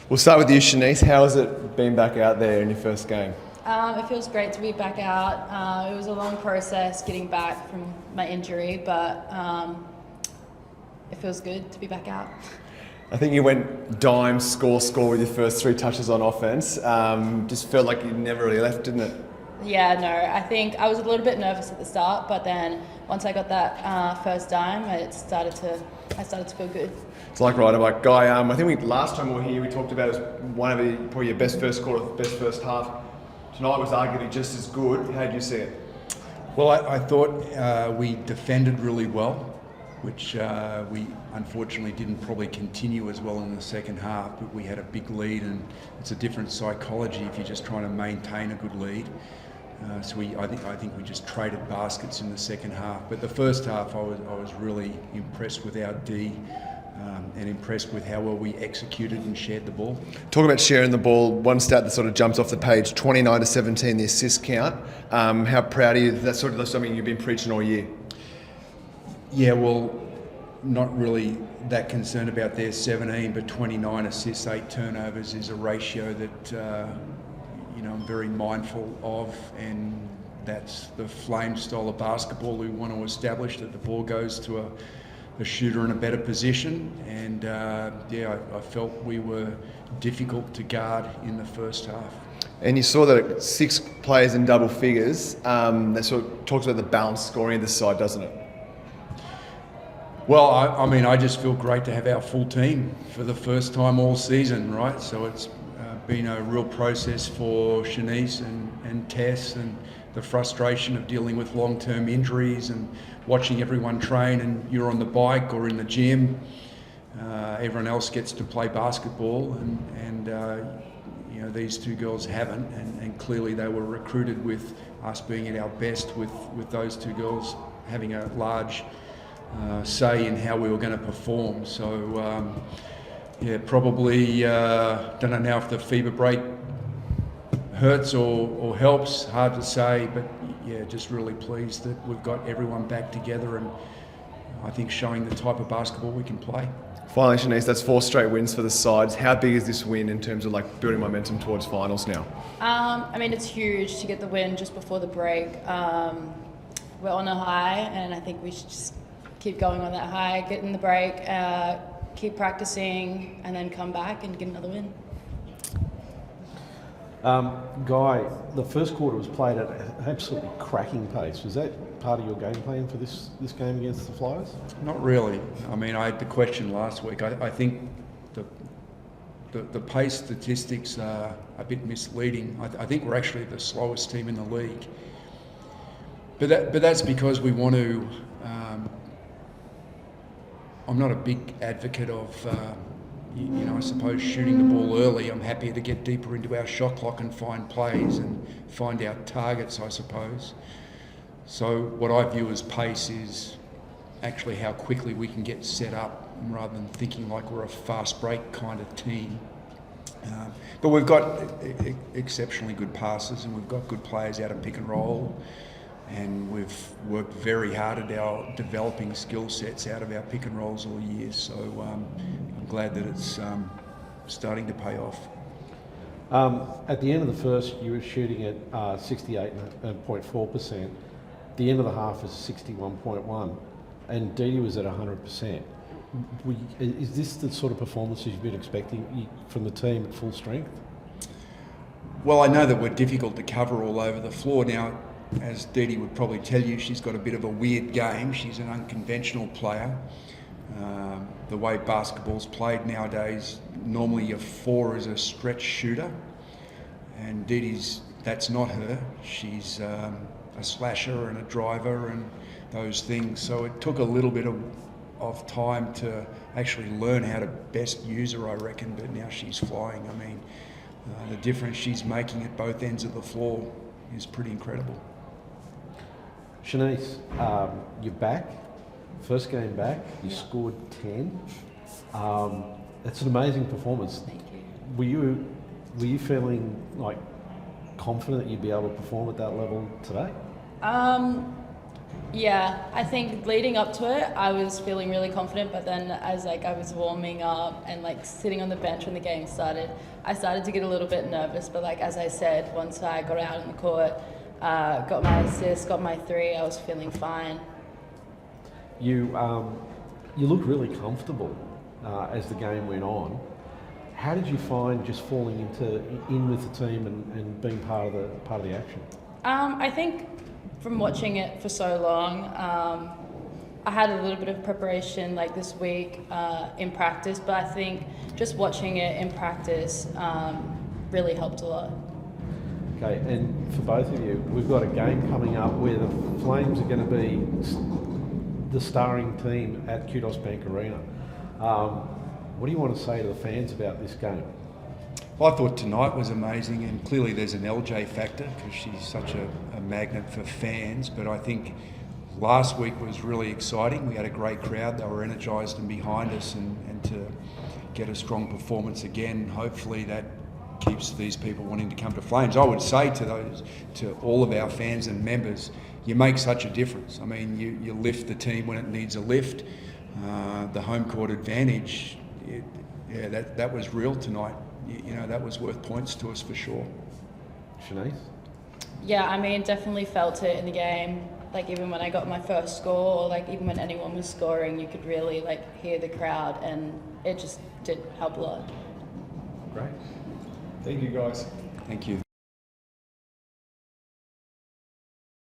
We'll start with you, Shaneice. How has it been back out there in your first game? It feels great to be back out. It was a long process getting back from my injury, but it feels good to be back out. I think you went dime, score with your first 3 touches on offense. Just felt like you never really left, didn't it? Yeah, no, I think I was a little bit nervous at the start, but then once I got that first dime, I started to feel good. It's like Guy. I think last time we were here, we talked about it as one of probably your best first quarter, best first half. Tonight was arguably just as good. How did you see it? Well, I thought we defended really well, which we unfortunately didn't probably continue as well in the second half, but we had a big lead, and it's a different psychology if you're just trying to maintain a good lead. So I think we just traded baskets in the second half. But the first half, I was really impressed with our D. And impressed with how well we executed and shared the ball. Talk about sharing the ball. One stat that sort of jumps off the page: 29-17, the assist count. How proud are you? That's something you've been preaching all year. Yeah, well, not really that concerned about their 17, but 29 assists, 8 turnovers is a ratio that I'm very mindful of, and that's the Flame style of basketball we want to establish, that the ball goes to a shooter in a better position, and I felt we were difficult to guard in the first half. And you saw that 6 players in double figures. That sort of talks about the balanced scoring of this side, doesn't it? Well, I just feel great to have our full team for the first time all season, right? So it's been a real process for Shaneice and Tess, and the frustration of dealing with long-term injuries and watching everyone train, and you're on the bike or in the gym. Everyone else gets to play basketball, and these 2 girls haven't, and clearly they were recruited with us being at our best, with those 2 girls having a large say in how we were going to perform. So probably don't know now if the FIBA break hurts or helps, hard to say, but yeah, just really pleased that we've got everyone back together, and I think showing the type of basketball we can play. Finally, Shaneice, that's 4 straight wins for the sides. How big is this win in terms of building momentum towards finals now? It's huge to get the win just before the break. We're on a high, and I think we should just keep going on that high, get in the break, keep practicing, and then come back and get another win. Guy, the first quarter was played at an absolutely cracking pace. Was that part of your game plan for this game against the Flyers? Not really. I had the question last week. I think the pace statistics are a bit misleading. I think we're actually the slowest team in the league. But that's because we want to. I'm not a big advocate of. I suppose shooting the ball early. I'm happy to get deeper into our shot clock and find plays and find our targets, I suppose. So what I view as pace is actually how quickly we can get set up, rather than thinking like we're a fast break kind of team. But we've got exceptionally good passes, and we've got good players out of pick and roll, and we've worked very hard at our developing skill sets out of our pick and rolls all year. So I'm glad that it's starting to pay off. At the end of the first, you were shooting at 68.4%. The end of the half is 61.1%, and Dee was at 100%. Is this the sort of performance you've been expecting from the team at full strength? Well, I know that we're difficult to cover all over the floor. Now, as Dee would probably tell you, she's got a bit of a weird game. She's an unconventional player. The way basketball's played nowadays, normally a 4 is a stretch shooter, and that's not her. She's a slasher and a driver and those things. So it took a little bit of time to actually learn how to best use her, I reckon, but now she's flying. The difference she's making at both ends of the floor is pretty incredible. Shaneice, you're back. First game back, you scored 10. That's an amazing performance. Thank you. Were you feeling confident that you'd be able to perform at that level today? Yeah, I think leading up to it, I was feeling really confident, but then as I was warming up and sitting on the bench when the game started, I started to get a little bit nervous. But as I said, once I got out on the court, got my assist, got my 3, I was feeling fine. You looked really comfortable as the game went on. How did you find just falling in with the team and being part of the action? I think from watching it for so long, I had a little bit of preparation this week in practice, but I think just watching it in practice really helped a lot. Okay, and for both of you, we've got a game coming up where the Flames are going to be the starring team at Kudos Bank Arena. What do you want to say to the fans about this game? Well, I thought tonight was amazing, and clearly there's an LJ factor because she's such a magnet for fans. But I think last week was really exciting. We had a great crowd. They were energised and behind us, and to get a strong performance again, hopefully that keeps these people wanting to come to Flames. I would say to all of our fans and members, you make such a difference. I mean, you lift the team when it needs a lift. The home court advantage, that was real tonight. That was worth points to us for sure. Shaneice? Yeah, I mean, definitely felt it in the game. Even when I got my first score, or even when anyone was scoring, you could really hear the crowd, and it just did help a lot. Great. Thank you, guys. Thank you.